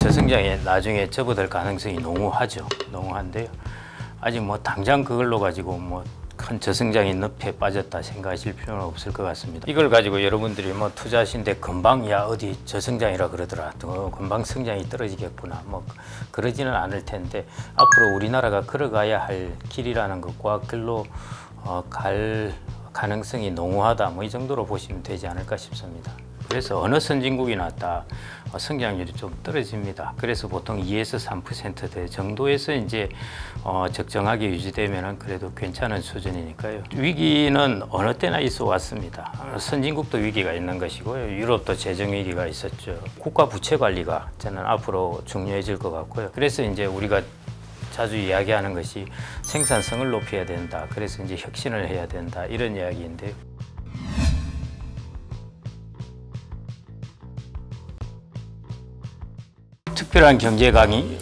저성장에 나중에 접어들 가능성이 농후하죠. 농후한데요. 아직 뭐 당장 그걸로 가지고 뭐 큰 저성장의 늪에 빠졌다 생각하실 필요는 없을 것 같습니다. 이걸 가지고 여러분들이 뭐 투자하신데 금방 야 어디 저성장이라 그러더라, 또 금방 성장이 떨어지겠구나, 뭐 그러지는 않을 텐데 앞으로 우리나라가 걸어가야 할 길이라는 것과 글로 갈 가능성이 농후하다, 뭐 이 정도로 보시면 되지 않을까 싶습니다. 그래서 어느 선진국이나 다 성장률이 좀 떨어집니다. 그래서 보통 2에서 3%대 정도에서 이제 적정하게 유지되면은 그래도 괜찮은 수준이니까요. 위기는 어느 때나 있어 왔습니다. 선진국도 위기가 있는 것이고요. 유럽도 재정 위기가 있었죠. 국가 부채 관리가 저는 앞으로 중요해질 것 같고요. 그래서 이제 우리가 자주 이야기하는 것이 생산성을 높여야 된다. 그래서 이제 혁신을 해야 된다. 이런 이야기인데요. 특별한 경제 강의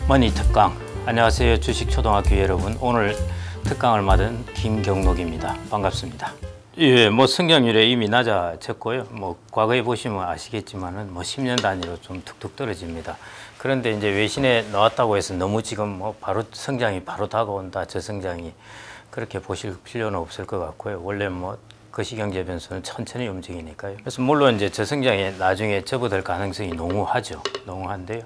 머니 특강. 안녕하세요, 주식초등학교 여러분. 오늘 특강을 맡은 김경록입니다. 반갑습니다. 예, 뭐 성장률이 이미 낮아졌고요. 뭐 과거에 보시면 아시겠지만은 뭐 10년 단위로 좀 툭툭 떨어집니다. 그런데 이제 외신에 나왔다고 해서 너무 지금 뭐 바로 성장이 바로 다가온다, 저성장이, 그렇게 보실 필요는 없을 것 같고요. 원래 뭐 거시경제 변수는 천천히 움직이니까요. 그래서 물론 이제 저성장에 나중에 접어들 가능성이 농후하죠. 농후한데요.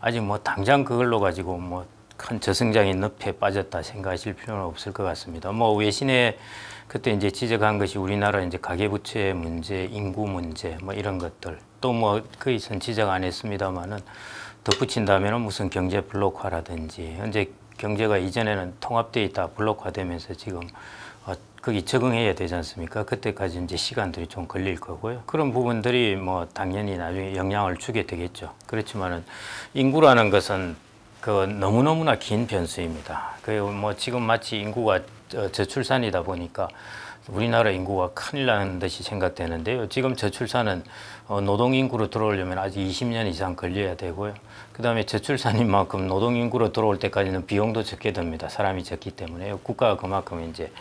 아직 뭐 당장 그걸로 가지고 뭐 큰 저성장의 늪에 빠졌다 생각하실 필요는 없을 것 같습니다. 뭐 외신에 그때 이제 지적한 것이 우리나라 이제 가계부채 문제, 인구 문제, 뭐 이런 것들, 또 뭐 거의 선 지적 안 했습니다만은 덧붙인다면은 무슨 경제 블록화라든지, 현재 경제가 이전에는 통합되어 있다 블록화되면서 지금 거기 적응해야 되지 않습니까? 그때까지 이제 시간들이 좀 걸릴 거고요. 그런 부분들이 뭐 당연히 나중에 영향을 주게 되겠죠. 그렇지만은 인구라는 것은 너무너무나 긴 변수입니다. 뭐 지금 마치 인구가 저출산이다 보니까 우리나라 인구가 큰일 나는 듯이 생각되는데요. 지금 저출산은 노동인구로 들어오려면 아직 20년 이상 걸려야 되고요. 그 다음에 저출산인 만큼 노동인구로 들어올 때까지는 비용도 적게 듭니다. 사람이 적기 때문에 국가가 그만큼 이제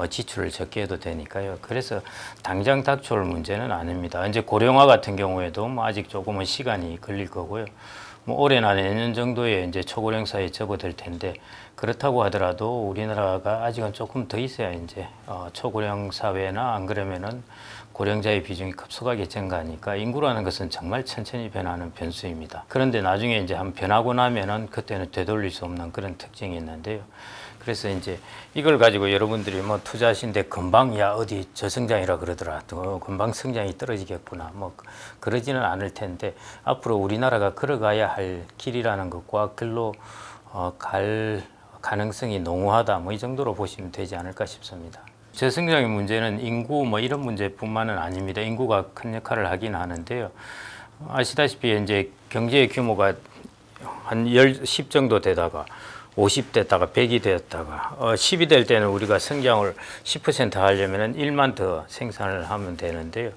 지출을 적게 해도 되니까요. 그래서 당장 닥쳐올 문제는 아닙니다. 이제 고령화 같은 경우에도 뭐 아직 조금은 시간이 걸릴 거고요. 뭐 올해나 내년 정도에 이제 초고령 사회에 접어들 텐데, 그렇다고 하더라도 우리나라가 아직은 조금 더 있어야 이제 초고령 사회나 안 그러면은 고령자의 비중이 급속하게 증가하니까 인구라는 것은 정말 천천히 변하는 변수입니다. 그런데 나중에 이제 한번 변하고 나면은 그때는 되돌릴 수 없는 그런 특징이 있는데요. 그래서 이제 이걸 가지고 여러분들이 뭐 투자하신데 금방 야 어디 저성장이라 그러더라, 또 금방 성장이 떨어지겠구나, 뭐 그러지는 않을 텐데 앞으로 우리나라가 걸어가야 할 길이라는 것과 글로 갈 가능성이 농후하다, 뭐 이 정도로 보시면 되지 않을까 싶습니다. 저성장의 문제는 인구 뭐 이런 문제뿐만은 아닙니다. 인구가 큰 역할을 하긴 하는데요. 아시다시피 이제 경제의 규모가 한 10 정도 되다가 50 됐다가 100이 되었다가 10이 될 때는 우리가 성장을 10% 하려면 1만 더 생산을 하면 되는데요.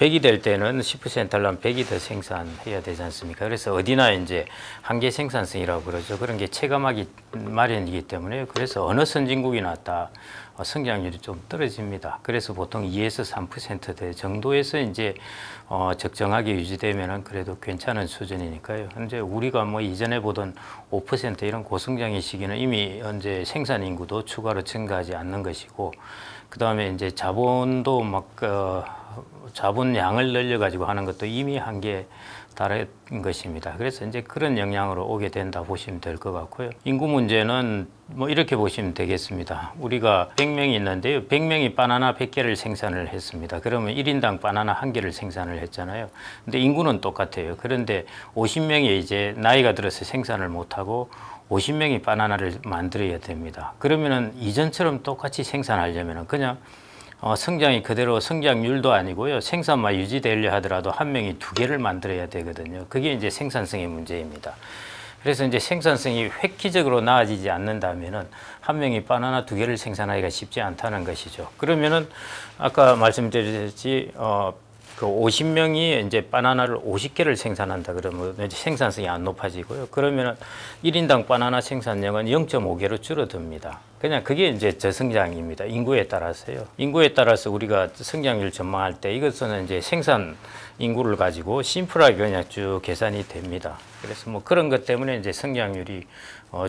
100이 될 때는 10% 하려면 100이 더 생산해야 되지 않습니까? 그래서 어디나 이제 한계 생산성이라고 그러죠. 그런 게 체감하기 마련이기 때문에, 그래서 어느 선진국이나 다 성장률이 좀 떨어집니다. 그래서 보통 2에서 3%대 정도에서 이제 적정하게 유지되면은 그래도 괜찮은 수준이니까요. 현재 우리가 뭐 이전에 보던 5% 이런 고성장의 시기는 이미 현재 생산 인구도 추가로 증가하지 않는 것이고, 그 다음에 이제 자본도 막 자본량을 늘려가지고 하는 것도 이미 한계에 달한 것입니다. 그래서 이제 그런 영향으로 오게 된다 보시면 될 것 같고요. 인구 문제는 뭐 이렇게 보시면 되겠습니다. 우리가 100명이 있는데요. 100명이 바나나 100개를 생산을 했습니다. 그러면 1인당 바나나 1개를 생산을 했잖아요. 근데 인구는 똑같아요. 그런데 50명이 이제 나이가 들어서 생산을 못하고 50명이 바나나를 만들어야 됩니다. 그러면은 이전처럼 똑같이 생산하려면 그냥 성장이 그대로 성장률도 아니고요. 생산만 유지되려 하더라도 한 명이 2개를 만들어야 되거든요. 그게 이제 생산성의 문제입니다. 그래서 이제 생산성이 획기적으로 나아지지 않는다면은 한 명이 바나나 2개를 생산하기가 쉽지 않다는 것이죠. 그러면은 아까 말씀드렸듯이 그 50명이 이제 바나나를 50개를 생산한다 그러면 이제 생산성이 안 높아지고요. 그러면 1인당 바나나 생산량은 0.5개로 줄어듭니다. 그냥 그게 이제 저성장입니다. 인구에 따라서요. 인구에 따라서 우리가 성장률 전망할 때 이것은 이제 생산 인구를 가지고 심플하게 그냥 쭉 계산이 됩니다. 그래서 뭐 그런 것 때문에 이제 성장률이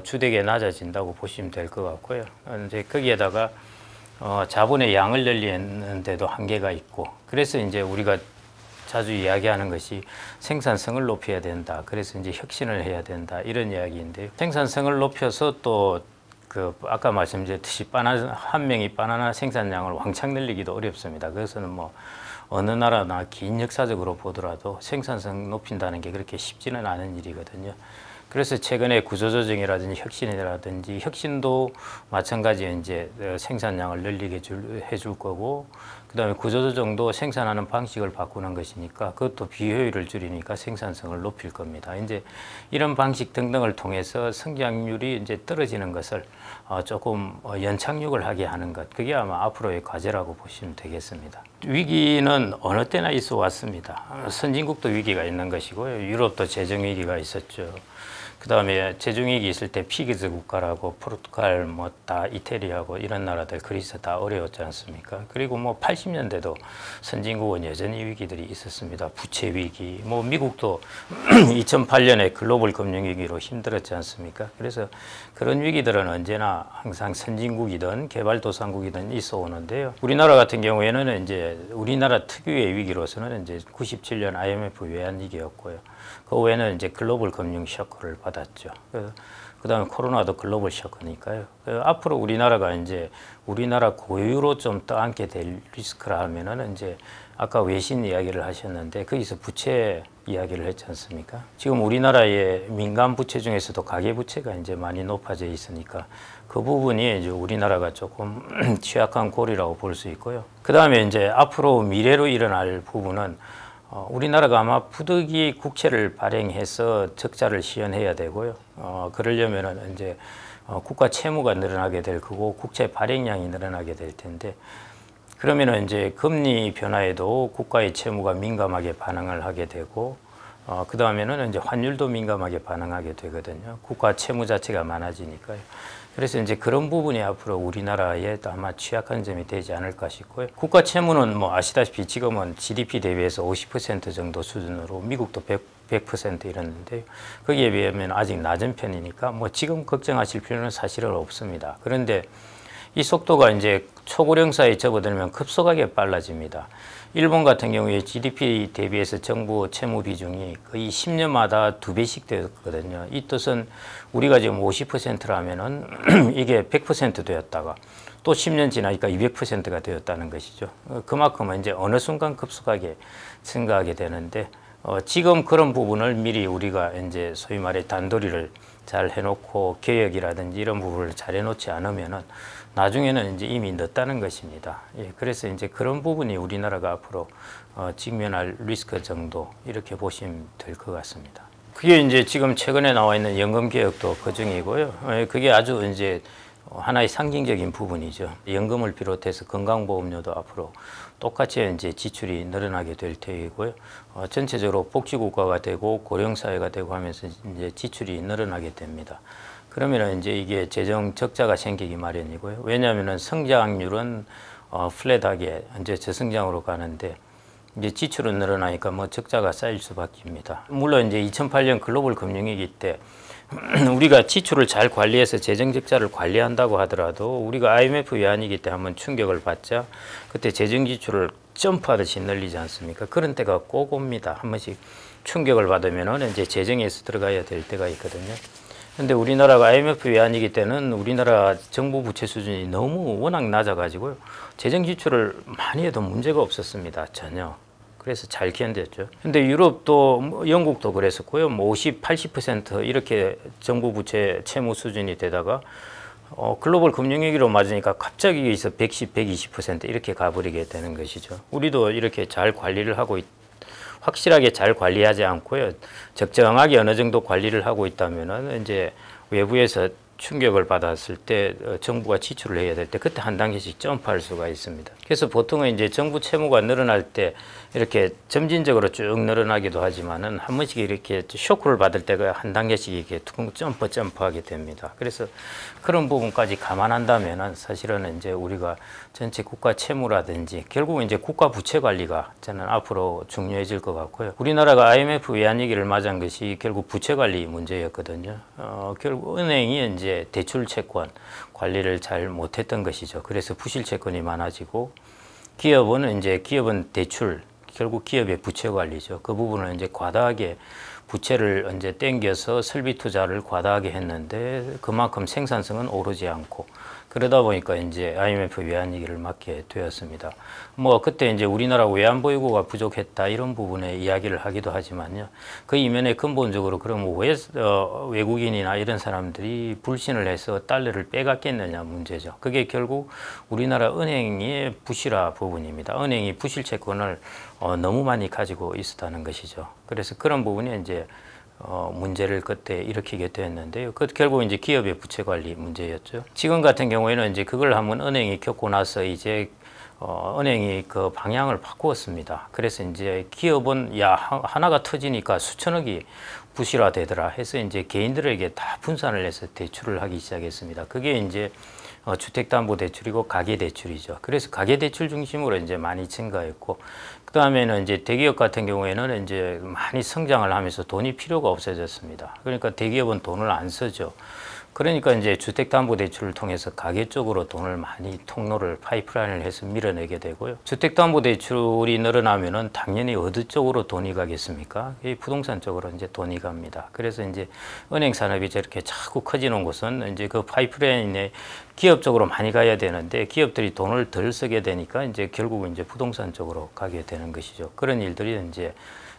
주되게 낮아진다고 보시면 될 것 같고요. 이제 거기에다가 자본의 양을 늘리는데도 한계가 있고, 그래서 이제 우리가 자주 이야기하는 것이 생산성을 높여야 된다. 그래서 이제 혁신을 해야 된다. 이런 이야기인데요. 생산성을 높여서 또 그 아까 말씀드렸듯이 한 명이 바나나 생산량을 왕창 늘리기도 어렵습니다. 그래서는 뭐 어느 나라나 긴 역사적으로 보더라도 생산성 높인다는 게 그렇게 쉽지는 않은 일이거든요. 그래서 최근에 구조조정이라든지 혁신이라든지 혁신도 마찬가지에 이제 생산량을 늘리게 해줄 거고, 그다음에 구조조정도 생산하는 방식을 바꾸는 것이니까 그것도 비효율을 줄이니까 생산성을 높일 겁니다. 이제 이런 방식 등등을 통해서 성장률이 이제 떨어지는 것을 조금 연착륙을 하게 하는 것, 그게 아마 앞으로의 과제라고 보시면 되겠습니다. 위기는 어느 때나 있어 왔습니다. 선진국도 위기가 있는 것이고요. 유럽도 재정 위기가 있었죠. 그 다음에 재정위기 있을 때 피기즈 국가라고 포르투갈, 뭐 다 이태리하고 이런 나라들, 그리스 다 어려웠지 않습니까? 그리고 뭐 80년대도 선진국은 여전히 위기들이 있었습니다. 부채 위기, 뭐 미국도 2008년에 글로벌 금융위기로 힘들었지 않습니까? 그래서 그런 위기들은 언제나 항상 선진국이든 개발도상국이든 있어 오는데요. 우리나라 같은 경우에는 이제 우리나라 특유의 위기로서는 이제 97년 IMF 외환위기였고요. 그 외에는 이제 글로벌 금융 쇼크를 받았죠. 그 다음에 코로나도 글로벌 쇼크니까요. 앞으로 우리나라가 이제 우리나라 고유로 좀 떠안게 될 리스크라 하면은 이제 아까 외신 이야기를 하셨는데 거기서 부채 이야기를 했지 않습니까? 지금 우리나라의 민간 부채 중에서도 가계 부채가 이제 많이 높아져 있으니까 그 부분이 이제 우리나라가 조금 취약한 고리라고 볼 수 있고요. 그 다음에 이제 앞으로 미래로 일어날 부분은 우리나라가 아마 부득이 국채를 발행해서 적자를 시현해야 되고요. 그러려면은 이제 국가 채무가 늘어나게 될 거고 국채 발행량이 늘어나게 될 텐데, 그러면은 이제 금리 변화에도 국가의 채무가 민감하게 반응을 하게 되고, 그 다음에는 이제 환율도 민감하게 반응하게 되거든요. 국가 채무 자체가 많아지니까요. 그래서 이제 그런 부분이 앞으로 우리나라에 아마 취약한 점이 되지 않을까 싶고요. 국가 채무는 뭐 아시다시피 지금은 GDP 대비해서 50% 정도 수준으로, 미국도 100% 이랬는데요. 거기에 비하면 아직 낮은 편이니까 뭐 지금 걱정하실 필요는 사실은 없습니다. 그런데 이 속도가 이제 초고령사에 접어들면 급속하게 빨라집니다. 일본 같은 경우에 GDP 대비해서 정부 채무 비중이 거의 10년마다 2배씩 되었거든요. 이 뜻은 우리가 지금 50%라면은 이게 100% 되었다가 또 10년 지나니까 200%가 되었다는 것이죠. 그만큼은 이제 어느 순간 급속하게 증가하게 되는데, 지금 그런 부분을 미리 우리가 이제 소위 말해 단도리를 잘 해놓고 계획이라든지 이런 부분을 잘 해놓지 않으면은 나중에는 이제 이미 늦다는 것입니다. 예, 그래서 이제 그런 부분이 우리나라가 앞으로 직면할 리스크 정도, 이렇게 보시면 될 것 같습니다. 그게 이제 지금 최근에 나와 있는 연금 개혁도 그 중이고요. 예, 그게 아주 이제 하나의 상징적인 부분이죠. 연금을 비롯해서 건강보험료도 앞으로 똑같이 이제 지출이 늘어나게 될 테이고요. 전체적으로 복지국가가 되고 고령사회가 되고 하면서 이제 지출이 늘어나게 됩니다. 그러면 이제 이게 재정 적자가 생기기 마련이고요. 왜냐하면 성장률은 플랫하게 이제 저성장으로 가는데 이제 지출은 늘어나니까 뭐 적자가 쌓일 수밖에입니다. 물론 이제 2008년 글로벌 금융위기 때 우리가 지출을 잘 관리해서 재정 적자를 관리한다고 하더라도 우리가 IMF 외환위기 때 한번 충격을 받자 그때 재정 지출을 점프하듯이 늘리지 않습니까? 그런 때가 꼭 옵니다. 한 번씩 충격을 받으면은 이제 재정에서 들어가야 될 때가 있거든요. 근데 우리나라가 IMF 외환위기 때는 우리나라 정부 부채 수준이 너무 워낙 낮아가지고요. 재정 지출을 많이 해도 문제가 없었습니다. 전혀. 그래서 잘 견뎠죠. 근데 유럽도 영국도 그랬었고요. 뭐 50, 80% 이렇게 정부 부채 채무 수준이 되다가 글로벌 금융위기로 맞으니까 갑자기 여기서 110, 120% 이렇게 가버리게 되는 것이죠. 우리도 이렇게 잘 관리를 하고 확실하게 잘 관리하지 않고요. 적정하게 어느 정도 관리를 하고 있다면은 이제 외부에서 충격을 받았을 때 정부가 지출을 해야 될 때 그때 한 단계씩 점프할 수가 있습니다. 그래서 보통은 이제 정부 채무가 늘어날 때 이렇게 점진적으로 쭉 늘어나기도 하지만은 한 번씩 이렇게 쇼크를 받을 때가 한 단계씩 이렇게 점프하게 됩니다. 그래서 그런 부분까지 감안한다면은 사실은 이제 우리가 전체 국가 채무라든지 결국은 이제 국가 부채 관리가 저는 앞으로 중요해질 것 같고요. 우리나라가 IMF 외환위기를 맞은 것이 결국 부채 관리 문제였거든요. 결국 은행이 이제 대출 채권 관리를 잘 못했던 것이죠. 그래서 부실 채권이 많아지고 기업은 대출, 결국 기업의 부채 관리죠. 그 부분을 이제 과다하게 부채를 이제 땡겨서 설비 투자를 과다하게 했는데 그만큼 생산성은 오르지 않고 그러다 보니까 이제 IMF 외환위기를 맞게 되었습니다. 뭐 그때 이제 우리나라 외환 보유고가 부족했다 이런 부분에 이야기를 하기도 하지만요. 그 이면에 근본적으로 그럼 왜 외국인이나 이런 사람들이 불신을 해서 달러를 빼갔겠느냐 문제죠. 그게 결국 우리나라 은행의 부실화 부분입니다. 은행이 부실 채권을 너무 많이 가지고 있었다는 것이죠. 그래서 그런 부분이 이제 문제를 그때 일으키게 되었는데요. 그 결국 이제 기업의 부채 관리 문제였죠. 지금 같은 경우에는 이제 그걸 한번 은행이 겪고 나서 이제 은행이 그 방향을 바꾸었습니다. 그래서 이제 기업은 하나가 터지니까 수천억이 부실화되더라 해서 이제 개인들에게 다 분산을 해서 대출을 하기 시작했습니다. 그게 이제 주택담보대출이고 가계대출이죠. 그래서 가계대출 중심으로 이제 많이 증가했고, 그 다음에는 이제 대기업 같은 경우에는 이제 많이 성장을 하면서 돈이 필요가 없어졌습니다. 그러니까 대기업은 돈을 안 쓰죠. 그러니까 이제 주택담보대출을 통해서 가계 쪽으로 돈을 많이 통로를 파이프라인을 해서 밀어내게 되고요. 주택담보대출이 늘어나면은 당연히 어느 쪽으로 돈이 가겠습니까? 이 부동산 쪽으로 이제 돈이 갑니다. 그래서 이제 은행 산업이 저렇게 자꾸 커지는 곳은 이제 그 파이프라인에 기업 쪽으로 많이 가야 되는데 기업들이 돈을 덜 쓰게 되니까 이제 결국은 이제 부동산 쪽으로 가게 되는 것이죠. 그런 일들이 이제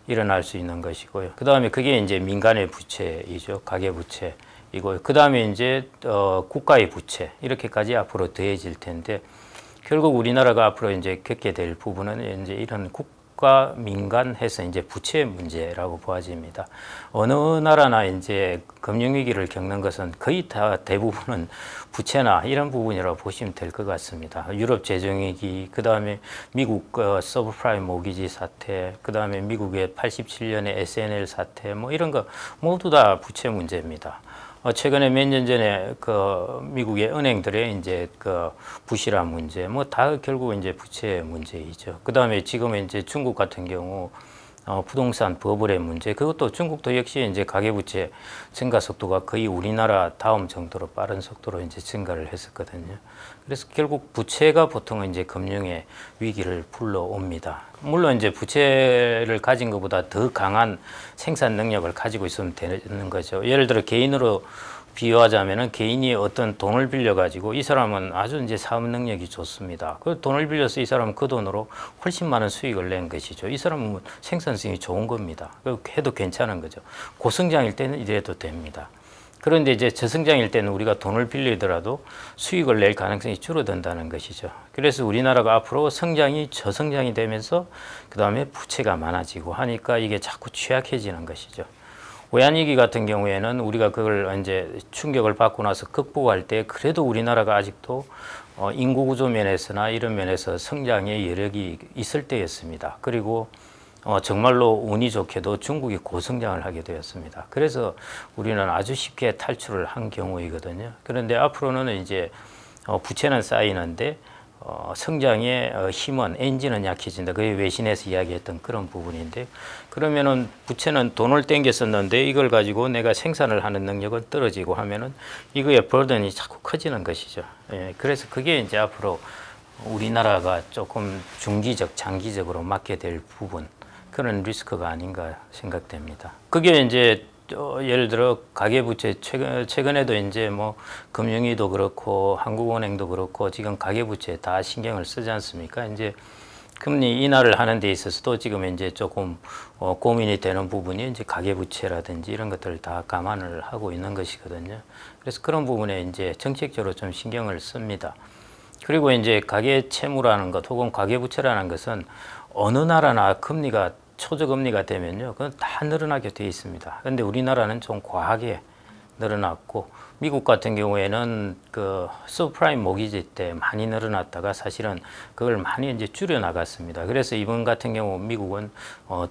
일어날 수 있는 것이고요. 그 다음에 그게 이제 민간의 부채이죠. 가계 부채. 이거 그 다음에 이제 국가의 부채 이렇게까지 앞으로 더해질 텐데 결국 우리나라가 앞으로 이제 겪게 될 부분은 이제 이런 국가 민간 해서 이제 부채 문제라고 보아집니다. 어느 나라나 이제 금융위기를 겪는 것은 거의 다 대부분은 부채나 이런 부분이라고 보시면 될 것 같습니다. 유럽 재정위기, 그 다음에 미국 서브프라임 모기지 사태, 그 다음에 미국의 87년의 SNL 사태, 뭐 이런 거 모두 다 부채 문제입니다. 최근에 몇 년 전에 그 미국의 은행들의 이제 그 부실화 문제, 뭐 다 결국 이제 부채 문제이죠. 그 다음에 지금 이제 중국 같은 경우 부동산 버블의 문제, 그것도 중국도 역시 이제 가계부채 증가 속도가 거의 우리나라 다음 정도로 빠른 속도로 이제 증가를 했었거든요. 그래서 결국 부채가 보통은 이제 금융의 위기를 불러옵니다. 물론 이제 부채를 가진 것보다 더 강한 생산 능력을 가지고 있으면 되는 거죠. 예를 들어 개인으로 비유하자면은 개인이 어떤 돈을 빌려 가지고 이 사람은 아주 이제 사업 능력이 좋습니다. 그 돈을 빌려서 이 사람은 그 돈으로 훨씬 많은 수익을 낸 것이죠. 이 사람은 생산성이 좋은 겁니다. 해도 괜찮은 거죠. 고성장일 때는 이래도 됩니다. 그런데 이제 저성장일 때는 우리가 돈을 빌리더라도 수익을 낼 가능성이 줄어든다는 것이죠. 그래서 우리나라가 앞으로 성장이 저성장이 되면서 그 다음에 부채가 많아지고 하니까 이게 자꾸 취약해지는 것이죠. 외환위기 같은 경우에는 우리가 그걸 이제 충격을 받고 나서 극복할 때 그래도 우리나라가 아직도 인구 구조 면에서나 이런 면에서 성장의 여력이 있을 때였습니다. 그리고 정말로 운이 좋게도 중국이 고성장을 하게 되었습니다. 그래서 우리는 아주 쉽게 탈출을 한 경우이거든요. 그런데 앞으로는 이제 부채는 쌓이는데 성장의 힘은 엔진은 약해진다. 그게 외신에서 이야기했던 그런 부분인데, 그러면은 부채는 돈을 땡겼었는데 이걸 가지고 내가 생산을 하는 능력은 떨어지고 하면은 이거의 버든이 자꾸 커지는 것이죠. 예, 그래서 그게 이제 앞으로 우리나라가 조금 중기적, 장기적으로 맞게 될 부분, 그런 리스크가 아닌가 생각됩니다. 그게 이제 예를 들어 가계부채 최근에도 이제 뭐 금융위도 그렇고 한국은행도 그렇고 지금 가계부채 다 신경을 쓰지 않습니까? 이제 금리 인하를 하는 데 있어서도 지금 이제 조금 고민이 되는 부분이 이제 가계부채라든지 이런 것들을 다 감안을 하고 있는 것이거든요. 그래서 그런 부분에 이제 정책적으로 좀 신경을 씁니다. 그리고 이제 가계채무라는 것 혹은 가계부채라는 것은 어느 나라나 금리가 초저금리가 되면요, 그건 다 늘어나게 되어 있습니다. 그런데 우리나라는 좀 과하게 늘어났고, 미국 같은 경우에는 그 서브프라임 모기지 때 많이 늘어났다가 사실은 그걸 많이 이제 줄여 나갔습니다. 그래서 이번 같은 경우 미국은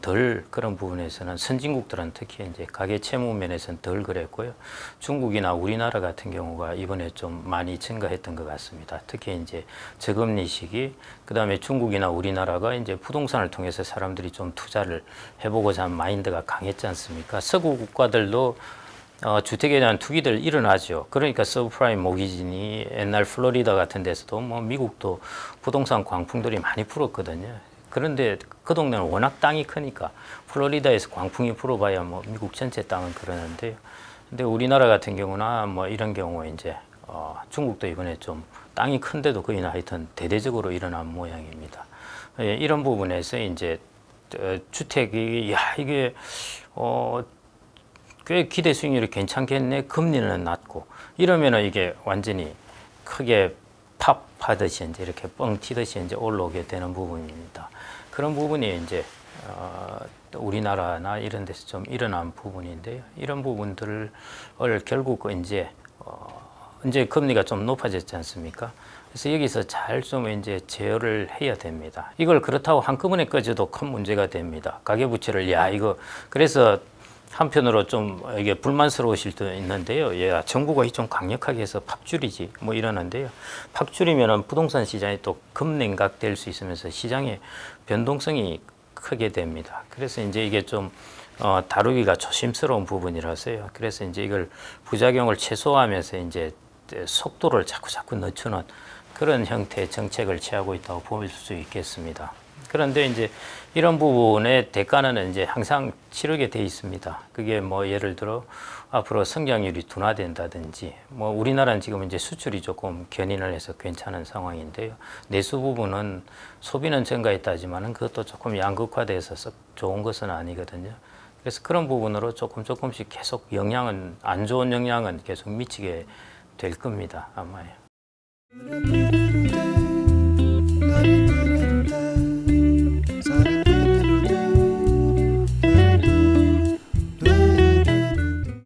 덜 그런 부분에서는 선진국들은 특히 이제 가계 채무 면에서는 덜 그랬고요. 중국이나 우리나라 같은 경우가 이번에 좀 많이 증가했던 것 같습니다. 특히 이제 저금리 시기, 그다음에 중국이나 우리나라가 이제 부동산을 통해서 사람들이 좀 투자를 해보고자 하는 마인드가 강했지 않습니까? 서구 국가들도 주택에 대한 투기들 일어나죠. 그러니까 서브프라임 모기지니 옛날 플로리다 같은 데서도 뭐 미국도 부동산 광풍들이 많이 불었거든요. 그런데 그 동네는 워낙 땅이 크니까 플로리다에서 광풍이 불어봐야 뭐 미국 전체 땅은 그러는데요. 근데 우리나라 같은 경우나 뭐 이런 경우에 이제 중국도 이번에 좀 땅이 큰데도 거의 하여튼 대대적으로 일어난 모양입니다. 예, 이런 부분에서 이제 주택이 이게 꽤 기대 수익률이 괜찮겠네. 금리는 낮고 이러면은 이게 완전히 크게 팝 하듯이 이제 이렇게 뻥 튀듯이 이제 올라오게 되는 부분입니다. 그런 부분이 이제 우리나라나 이런 데서 좀 일어난 부분인데요. 이런 부분들을 결국 이제 금리가 좀 높아졌지 않습니까? 그래서 여기서 잘 좀 이제 제어를 해야 됩니다. 이걸 그렇다고 한꺼번에 꺼져도 큰 문제가 됩니다. 가계부채를 이거 그래서 한편으로 좀 이게 불만스러우실 수 있는데요. 정부가 좀 강력하게 해서 팍 줄이지 뭐 이러는데요. 팍 줄이면은 부동산 시장이 또 급냉각될 수 있으면서 시장의 변동성이 크게 됩니다. 그래서 이제 이게 좀 다루기가 조심스러운 부분이라서요. 그래서 이제 이걸 부작용을 최소화하면서 이제 속도를 자꾸 늦추는 그런 형태의 정책을 취하고 있다고 볼 수 있겠습니다. 그런데 이제 이런 부분의 대가는 이제 항상 치르게 돼 있습니다. 그게 뭐 예를 들어 앞으로 성장률이 둔화된다든지, 뭐 우리나라는 지금 이제 수출이 조금 견인을 해서 괜찮은 상황인데요. 내수 부분은 소비는 증가했다지만은 그것도 조금 양극화돼서 썩 좋은 것은 아니거든요. 그래서 그런 부분으로 조금씩 계속 안 좋은 영향은 계속 미치게 될 겁니다. 아마요.